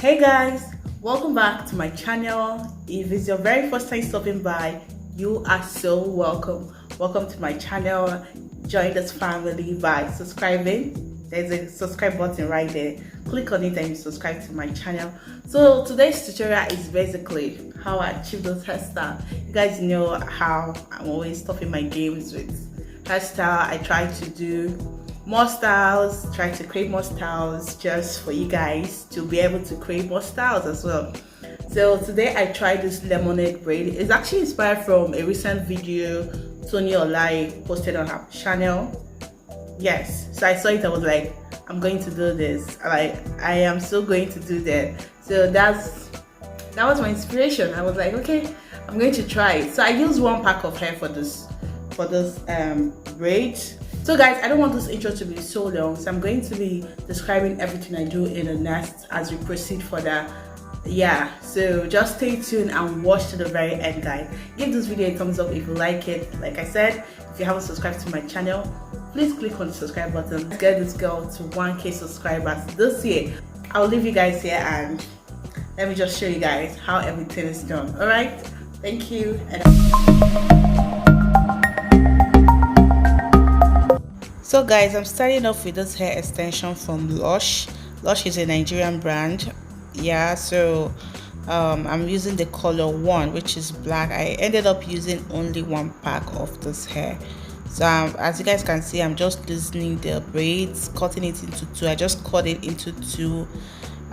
Hey guys, welcome back to my channel. If it's your very first time stopping by, you are so welcome. Welcome to my channel. Join this family by subscribing. There's a subscribe button right there. Click on it and you subscribe to my channel. So today's tutorial is basically how I achieve those hairstyle. You guys know how I'm always stopping my games with hairstyle. I try to do more styles, try to create more styles just for you guys to be able to create more styles as well. So today I tried this lemonade braid. It's actually inspired from a recent video Toni olaye posted on her channel. Yes, so I saw it, I was like, I'm going to do this. Like, I am so going to do that. So that was my inspiration. I was like, okay, I'm going to try it. So I used one pack of hair for this braid. So guys, I don't want this intro to be so long, so I'm going to be describing everything I do in the next as we proceed further. Yeah, so just stay tuned and watch to the very end, guys. Give this video a thumbs up if you like it. Like I said, if you haven't subscribed to my channel, please click on the subscribe button. Let's get this girl to 1K subscribers this year. I'll leave you guys here and let me just show you guys how everything is done. All right, thank you. So guys, I'm starting off with this hair extension from Lush. Lush is a Nigerian brand. Yeah, so I'm using the color 1, which is black. I ended up using only one pack of this hair. So as you guys can see, I'm just loosening the braids, cutting it into 2. I just cut it into 2.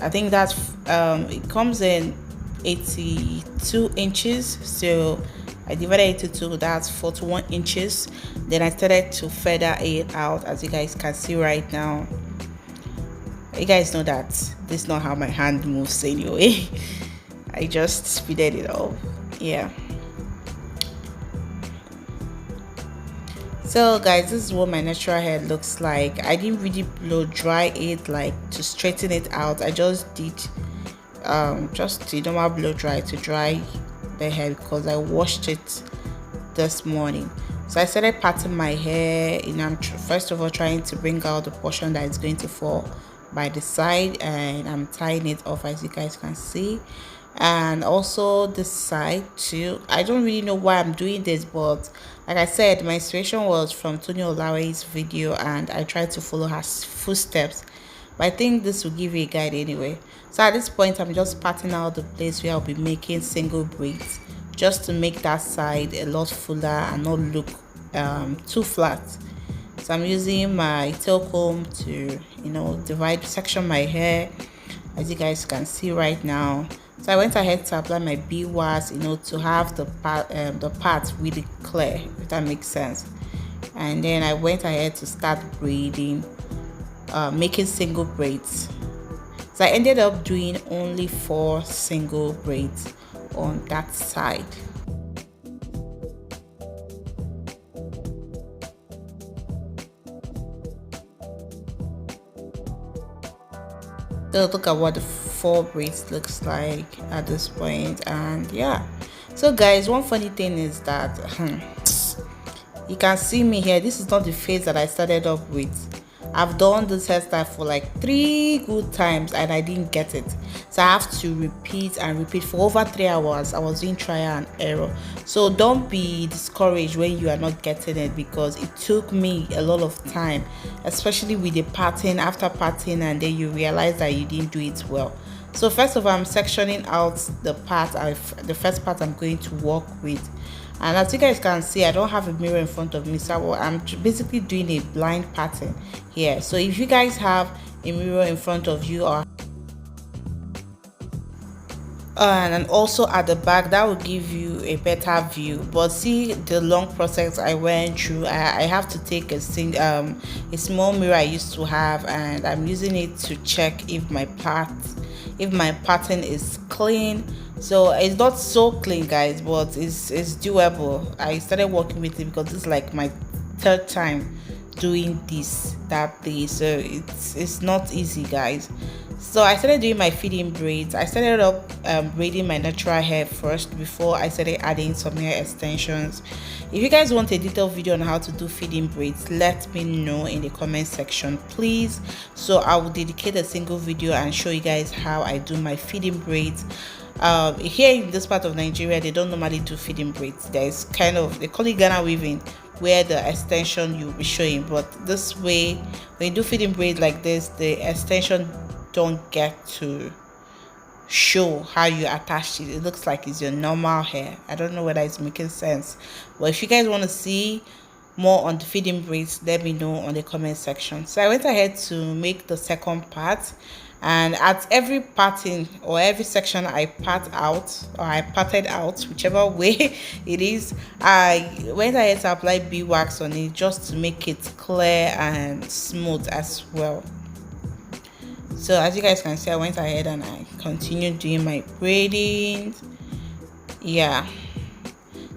I think that's it comes in 82 inches, so I divided it into 2, that's 41 inches. Then I started to feather it out, as you guys can see right now. You guys know that this is not how my hand moves anyway. I just speeded it up. Yeah. So guys, this is what my natural hair looks like. I didn't really blow dry it, like to straighten it out. I just did just the normal blow dry to dry the hair because I washed it this morning. So I started parting my hair, and I'm first of all trying to bring out the portion that is going to fall by the side, and I'm tying it off, as you guys can see, and also this side too. I don't really know why I'm doing this, but like I said, my inspiration was from Toni olaye's video and I tried to follow her footsteps, but I think this will give you a guide anyway. So at this point, I'm just parting out the place where I'll be making single braids, just to make that side a lot fuller and not look too flat. So I'm using my tail comb to, section my hair, as you guys can see right now. So I went ahead to apply my beeswax, to have the part really clear, if that makes sense. And then I went ahead to start braiding, making single braids. So I ended up doing only 4 single braids on that side. So look at what the 4 braids looks like at this point. And yeah, so guys, one funny thing is that you can see me here. This is not the face that I started off with. I've done this hairstyle for like 3 good times and I didn't get it, so I have to repeat and repeat for over 3 hours. I was doing trial and error. So don't be discouraged when you are not getting it, because it took me a lot of time, especially with the parting, after parting, and then you realize that you didn't do it well. So first of all, I'm sectioning out the part, the first part I'm going to work with. And as you guys can see, I don't have a mirror in front of me, so I'm basically doing a blind pattern here. So if you guys have a mirror in front of you, or and also at the back, that will give you a better view. But see the long process I went through. I have to take a small mirror I used to have, and I'm using it to check if my pattern is clean. So it's not so clean, guys, but it's doable. I started working with it because this is like my 3rd time doing that day, so it's not easy, guys. So I started doing my feeding braids. I started up braiding my natural hair first before I started adding some hair extensions. If you guys want a detailed video on how to do feeding braids, let me know in the comment section, please. So I will dedicate a single video and show you guys how I do my feeding braids. Here in this part of Nigeria, they don't normally do feeding braids. There's kind of, they call it Ghana weaving, where the extension you'll be showing, but this way, when you do feeding braid like this, the extension don't get to show how you attach it. It looks like it's your normal hair. I don't know whether it's making sense, but if you guys want to see more on the feeding braids, let me know on the comment section. So I went ahead to make the second part, and at every parting or every section I part out, or I parted out, whichever way it is, I went ahead to apply beeswax on it just to make it clear and smooth as well. So as you guys can see, I went ahead and I continued doing my braiding. Yeah,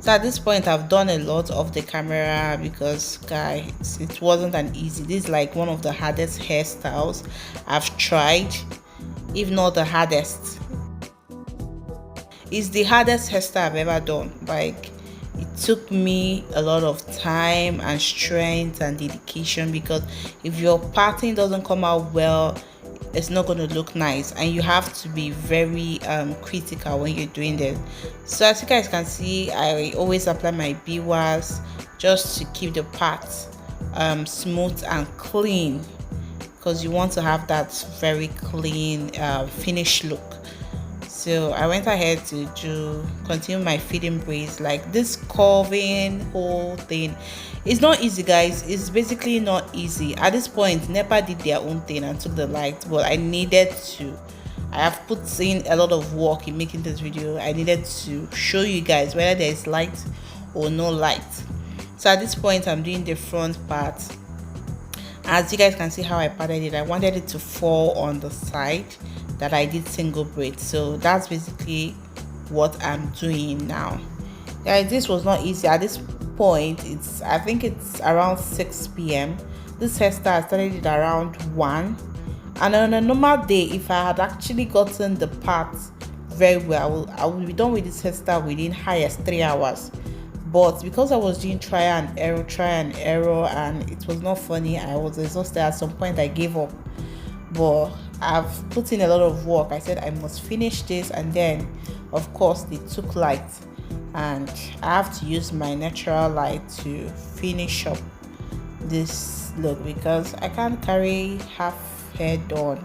so at this point I've done a lot off the camera because guys, it wasn't an easy. This is like one of the hardest hairstyles I've tried, if not the hardest. It's the hardest hairstyle I've ever done. Like, it took me a lot of time and strength and dedication, because if your parting doesn't come out well, it's not going to look nice, and you have to be very critical when you're doing this. So as you guys can see, I always apply my beeswax just to keep the parts smooth and clean, because you want to have that very clean finished look. So I went ahead to continue my feeding braids. Like, this curving whole thing, it's not easy, guys. It's basically not easy. At this point, NEPA did their own thing and took the light, but I needed to. I have put in a lot of work in making this video. I needed to show you guys whether there is light or no light. So at this point, I'm doing the front part. As you guys can see how I parted it, I wanted it to fall on the side that I did single braid. So that's basically what I'm doing now. Guys, this was not easy. At this point, I think it's around 6 p.m. This hairstyle, I started it around 1, and on a normal day, if I had actually gotten the parts very well, I would be done with this hairstyle within highest 3 hours. But because I was doing try and error, and it was not funny, I was exhausted. At some point I gave up, but I've put in a lot of work. I said I must finish this, and then of course they took light, and I have to use my natural light to finish up this look, because I can't carry half hair done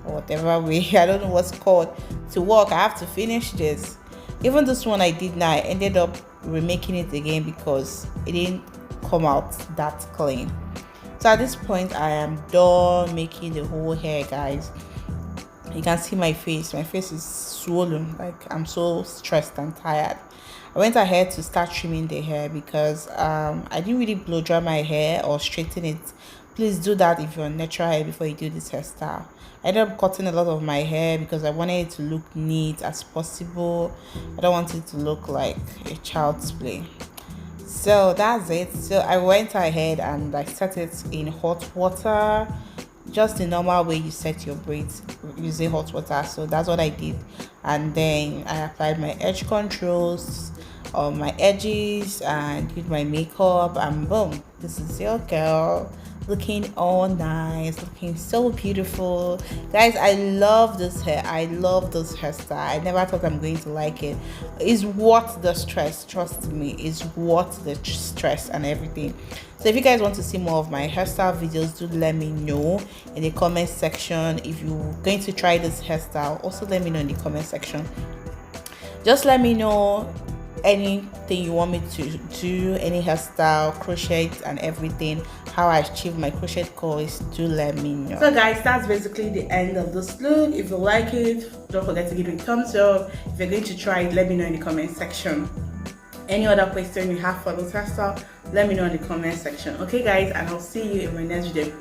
or whatever way, I don't know what's called, to work. I have to finish this. Even this one I did now, I ended up remaking it again because it didn't come out that clean. So at this point, I am done making the whole hair, guys. You can see my face is swollen, like I'm so stressed and tired. I went ahead to start trimming the hair because I didn't really blow dry my hair or straighten it. Please do that if you're natural hair before you do this hairstyle. I ended up cutting a lot of my hair because I wanted it to look neat as possible. I don't want it to look like a child's play. So that's it. So I went ahead and I set it in hot water, just the normal way you set your braids using hot water. So that's what I did, and then I applied my edge controls on my edges and did my makeup, and boom, this is your girl looking all nice, looking so beautiful. Guys, I love this hair. I love this hairstyle. I never thought I'm going to like it. It's worth the stress, trust me. It's worth the stress and everything. So if you guys want to see more of my hairstyle videos, do let me know in the comment section. If you're going to try this hairstyle, also let me know in the comment section. Just let me know anything you want me to do, any hairstyle, crochet and everything, how I achieve my crochet course, do let me know. So guys, that's basically the end of this look. If you like it, don't forget to give it a thumbs up. If you're going to try it, let me know in the comment section. Any other question you have for this hairstyle, let me know in the comment section. Okay guys, and I'll see you in my next video.